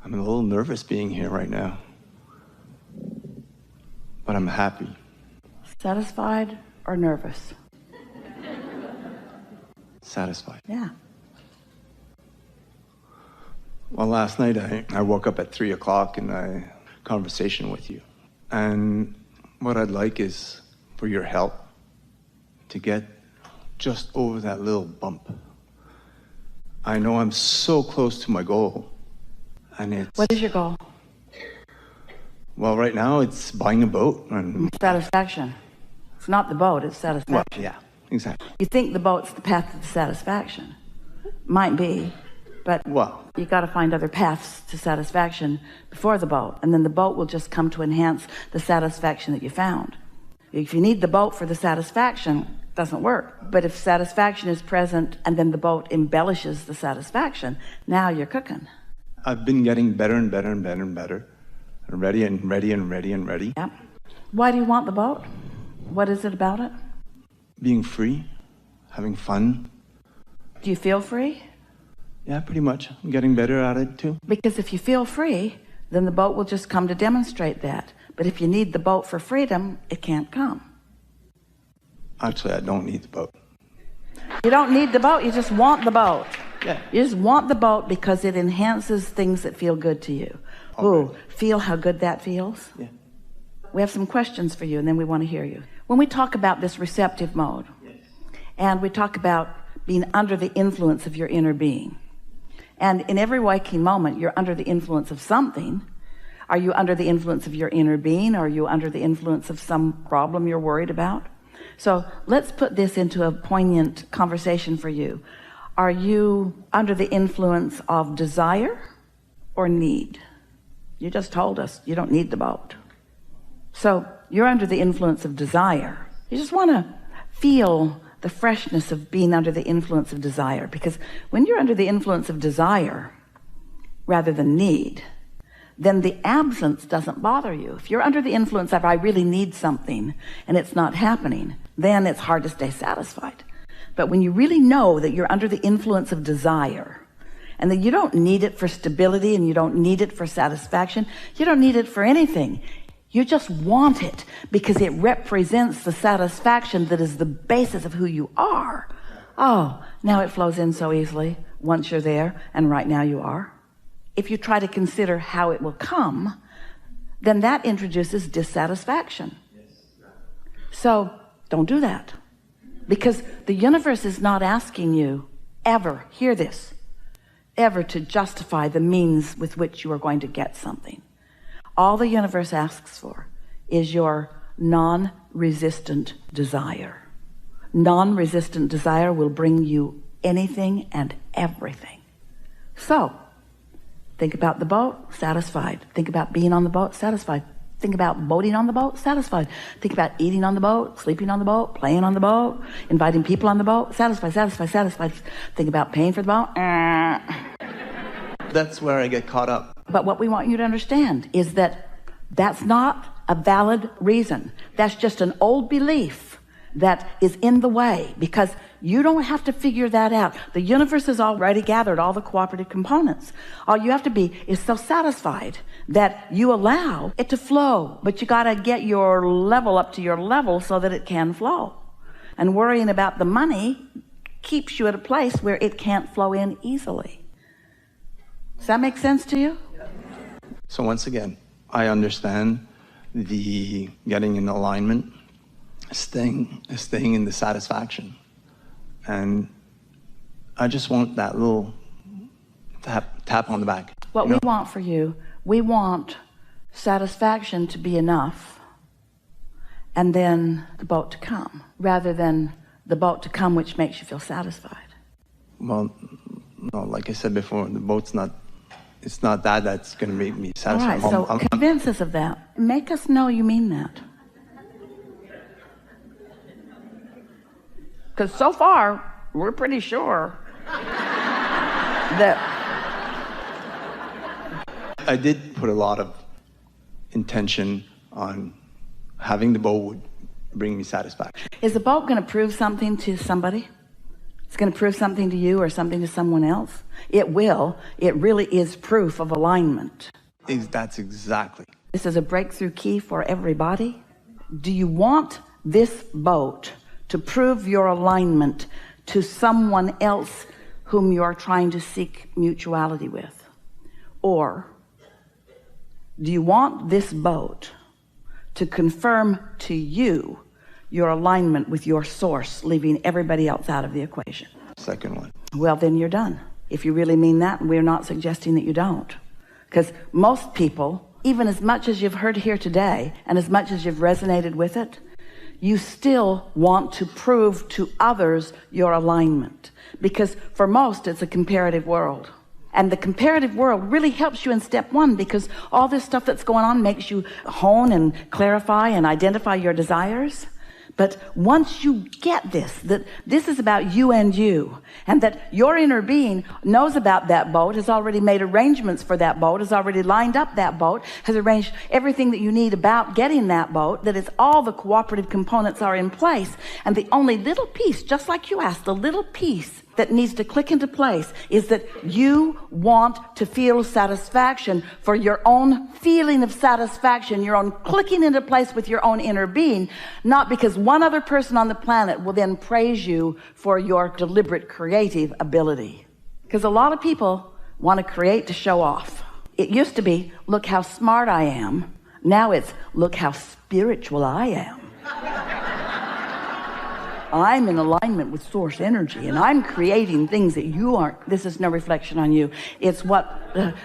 I'm a little nervous being here right now, but I'm happy. Satisfied or nervous? Satisfied. Yeah. Well, last night I woke up at 3 o'clock in a conversation with you. And what I'd like is for your help to get just over that little bump. I know I'm so close to my goal. And it's... What is your goal? Well, right now it's buying a boat. And satisfaction. It's not the boat, it's satisfaction. Well, yeah, exactly. You think the boat's the path to the satisfaction. Might be, but you got to find other paths to satisfaction before the boat, and then the boat will just come to enhance the satisfaction that you found. If you need the boat for the satisfaction, it doesn't work. But if satisfaction is present and then the boat embellishes the satisfaction, now you're cooking. I've been getting better and better and better and better. Ready and ready and ready and ready. Yep. Why do you want the boat? What is it about it? Being free, having fun. Do you feel free? Yeah, pretty much. I'm getting better at it too. Because if you feel free, then the boat will just come to demonstrate that. But if you need the boat for freedom, it can't come. Actually, I don't need the boat. You don't need the boat, you just want the boat. Yeah. You just want the boat because it enhances things that feel good to you. Ooh, feel how good that feels? Yeah. We have some questions for you, and then we want to hear you. When we talk about this receptive mode, and we talk about being under the influence of your inner being, and in every waking moment, you're under the influence of something. Are you under the influence of your inner being? Or are you under the influence of some problem you're worried about? So let's put this into a poignant conversation for you. Are you under the influence of desire or need? You just told us you don't need the boat. So you're under the influence of desire. You just want to feel the freshness of being under the influence of desire, because when you're under the influence of desire rather than need, then the absence doesn't bother you. If you're under the influence of I really need something and it's not happening, then it's hard to stay satisfied. But when you really know that you're under the influence of desire, and that you don't need it for stability, and you don't need it for satisfaction, you don't need it for anything. You just want it because it represents the satisfaction that is the basis of who you are. Oh, now it flows in so easily once you're there, and right now you are. If you try to consider how it will come, then that introduces dissatisfaction. So don't do that, because the universe is not asking you ever, hear this, ever to justify the means with which you are going to get something. All the universe asks for is your non-resistant desire. Non-resistant desire will bring you anything and everything. So think about the boat, satisfied. Think about being on the boat, satisfied. Think about boating on the boat, satisfied. Think about eating on the boat, sleeping on the boat, playing on the boat, inviting people on the boat, satisfied, satisfied, satisfied. Think about paying for the boat. That's where I get caught up. But what we want you to understand is that that's not a valid reason. That's just an old belief that is in the way, because you don't have to figure that out. The universe has already gathered all the cooperative components. All you have to be is so satisfied that you allow it to flow, but you got to get your level up to your level so that it can flow. And worrying about the money keeps you at a place where it can't flow in easily. Does that make sense to you? So once again, I understand the getting in alignment, staying in the satisfaction. And I just want that little tap on the back. What we want for you, we want satisfaction to be enough, and then the boat to come, rather than the boat to come which makes you feel satisfied. Well, no, like I said before, the boat's not, it's not that's going to make me satisfied. All right, so convince us of that. Make us know you mean that. Because so far, we're pretty sure that... I did put a lot of intention on having the boat would bring me satisfaction. Is the boat going to prove something to somebody? It's going to prove something to you or something to someone else. It will. It really is proof of alignment. That's exactly. This is a breakthrough key for everybody. Do you want this boat to prove your alignment to someone else whom you're trying to seek mutuality with? Or do you want this boat to confirm to you your alignment with your source, leaving everybody else out of the equation? Second one. Well, then you're done. If you really mean that, we're not suggesting that you don't. Because most people, even as much as you've heard here today and as much as you've resonated with it, you still want to prove to others your alignment. Because for most, it's a comparative world. And the comparative world really helps you in step one, because all this stuff that's going on makes you hone and clarify and identify your desires. But once you get this, that this is about you and you, and that your inner being knows about that boat, has already made arrangements for that boat, has already lined up that boat, has arranged everything that you need about getting that boat, that it's all the cooperative components are in place. And the only little piece, just like you asked, the little piece that needs to click into place is that you want to feel satisfaction, for your own feeling of satisfaction, your own clicking into place with your own inner being, not because one other person on the planet will then praise you for your deliberate creative ability. Because a lot of people want to create to show off. It used to be, look how smart I am. Now it's, look how spiritual I am. I'm in alignment with source energy, and I'm creating things that you aren't. This is no reflection on you. It's what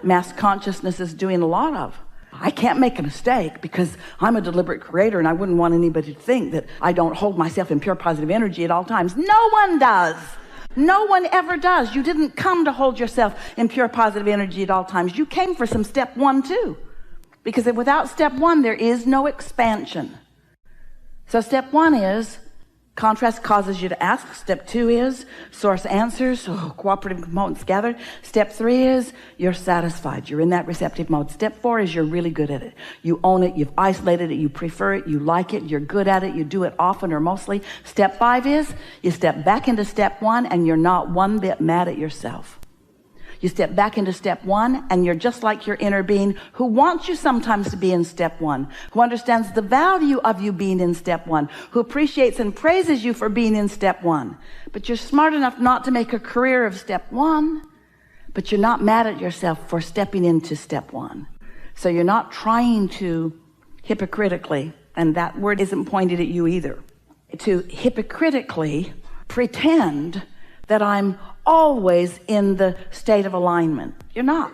mass consciousness is doing a lot of. I can't make a mistake because I'm a deliberate creator, and I wouldn't want anybody to think that I don't hold myself in pure positive energy at all times. No one does. No one ever does. You didn't come to hold yourself in pure positive energy at all times. You came for some step one too, because without step one, there is no expansion. So step one is contrast causes you to ask. Step two is source answers, cooperative components gathered. Step three is you're satisfied. You're in that receptive mode. Step four is you're really good at it. You own it. You've isolated it. You prefer it. You like it. You're good at it. You do it often or mostly. Step five is you step back into step one and you're not one bit mad at yourself. You step back into step one and you're just like your inner being, who wants you sometimes to be in step one, who understands the value of you being in step one, who appreciates and praises you for being in step one. But you're smart enough not to make a career of step one, but you're not mad at yourself for stepping into step one. So you're not trying to hypocritically, and that word isn't pointed at you either, to hypocritically pretend that I'm always in the state of alignment. You're not.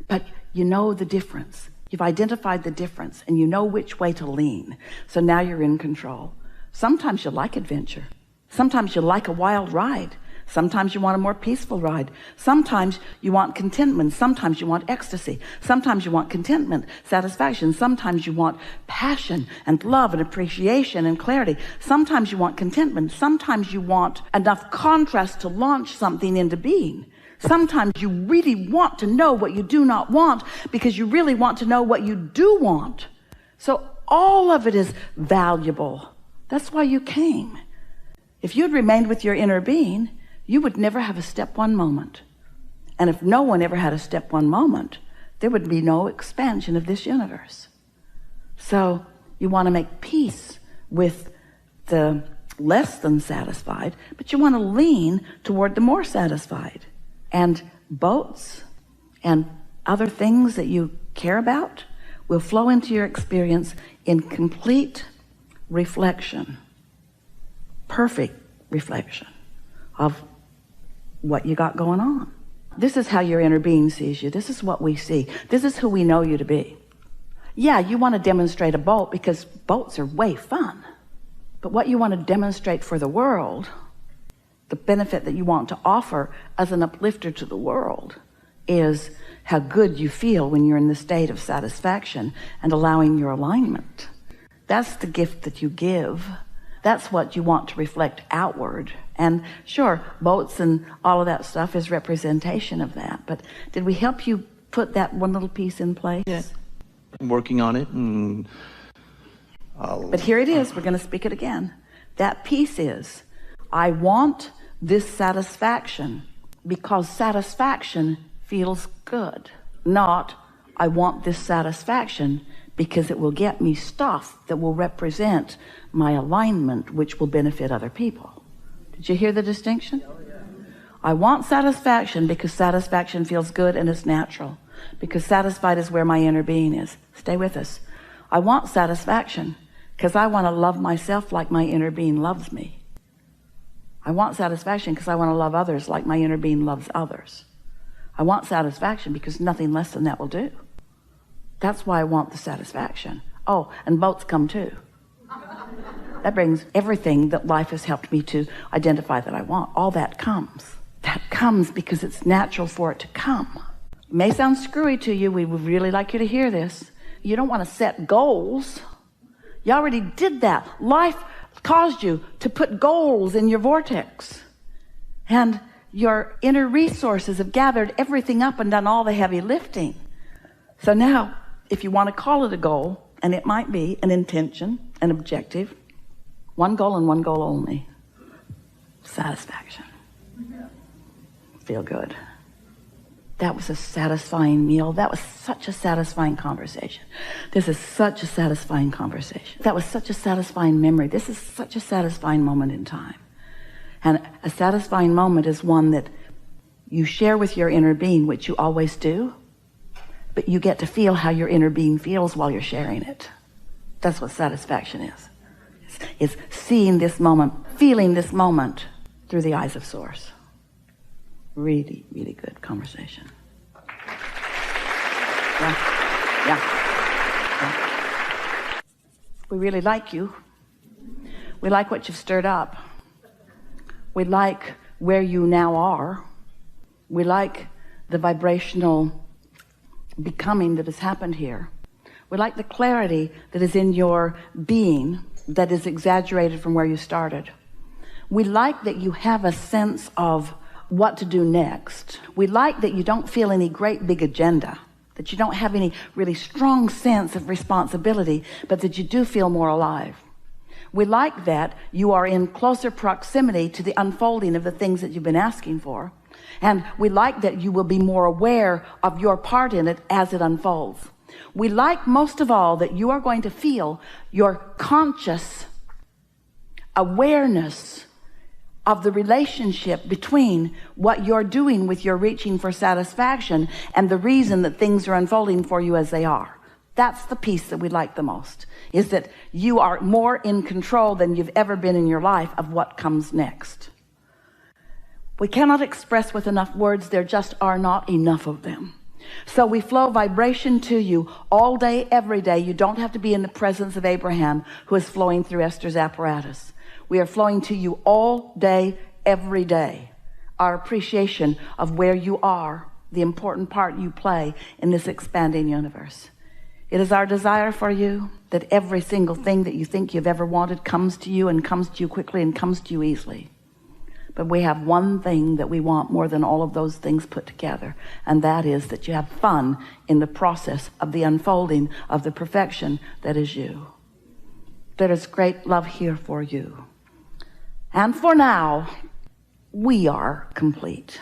But you know the difference. You've identified the difference, and you know which way to lean. So now you're in control. Sometimes you like adventure. Sometimes you like a wild ride. Sometimes you want a more peaceful ride. Sometimes you want contentment. Sometimes you want ecstasy. Sometimes you want contentment, satisfaction. Sometimes you want passion and love and appreciation and clarity. Sometimes you want contentment. Sometimes you want enough contrast to launch something into being. Sometimes you really want to know what you do not want because you really want to know what you do want. So all of it is valuable. That's why you came. If you'd remained with your inner being, you would never have a step one moment. And if no one ever had a step one moment, there would be no expansion of this universe. So you want to make peace with the less than satisfied, but you want to lean toward the more satisfied. And boats and other things that you care about will flow into your experience in complete reflection, perfect reflection of what you got going on. This is how your inner being sees you. This is what we see. This is who we know you to be. Yeah, you want to demonstrate a boat because boats are way fun. But what you want to demonstrate for the world, the benefit that you want to offer as an uplifter to the world, is how good you feel when you're in the state of satisfaction and allowing your alignment. That's the gift that you give. That's what you want to reflect outward. And sure, boats and all of that stuff is representation of that. But did we help you put that one little piece in place? Yeah. I'm working on it. And But here it is. We're going to speak it again. That piece is, I want this satisfaction because satisfaction feels good, not I want this satisfaction because it will get me stuff that will represent my alignment, which will benefit other people. Did you hear the distinction? I want satisfaction because satisfaction feels good and it's natural, because satisfied is where my inner being is. Stay with us. I want satisfaction because I want to love myself like my inner being loves me. I want satisfaction because I want to love others like my inner being loves others. I want satisfaction because nothing less than that will do. That's why I want the satisfaction. Oh, and boats come too. That brings everything that life has helped me to identify that I want. All that comes. That comes because it's natural for it to come. It may sound screwy to you. We would really like you to hear this. You don't want to set goals. You already did that. Life caused you to put goals in your vortex. And your inner resources have gathered everything up and done all the heavy lifting. So now, if you want to call it a goal, and it might be an intention, an objective, one goal and one goal only: satisfaction. Feel good. That was a satisfying meal. That was such a satisfying conversation. This is such a satisfying conversation. That was such a satisfying memory. This is such a satisfying moment in time. And a satisfying moment is one that you share with your inner being, which you always do, but you get to feel how your inner being feels while you're sharing it. That's what satisfaction is. It's seeing this moment, feeling this moment through the eyes of Source. Really, really good conversation. Yeah. We really like you. We like what you've stirred up. We like where you now are. We like the vibrational becoming that has happened here. We like the clarity that is in your being that is exaggerated from where you started. We like that you have a sense of what to do next. We like that you don't feel any great big agenda, that you don't have any really strong sense of responsibility, but that you do feel more alive. We like that you are in closer proximity to the unfolding of the things that you've been asking for. And we like that you will be more aware of your part in it as it unfolds. We like most of all that you are going to feel your conscious awareness of the relationship between what you're doing with your reaching for satisfaction and the reason that things are unfolding for you as they are. That's the piece that we like the most, is that you are more in control than you've ever been in your life of what comes next. We cannot express with enough words. There just are not enough of them. So we flow vibration to you all day, every day. You don't have to be in the presence of Abraham, who is flowing through Esther's apparatus. We are flowing to you all day, every day. Our appreciation of where you are, the important part you play in this expanding universe. It is our desire for you that every single thing that you think you've ever wanted comes to you, and comes to you quickly, and comes to you easily. But we have one thing that we want more than all of those things put together, and that is that you have fun in the process of the unfolding of the perfection that is you. There is great love here for you. And for now, we are complete.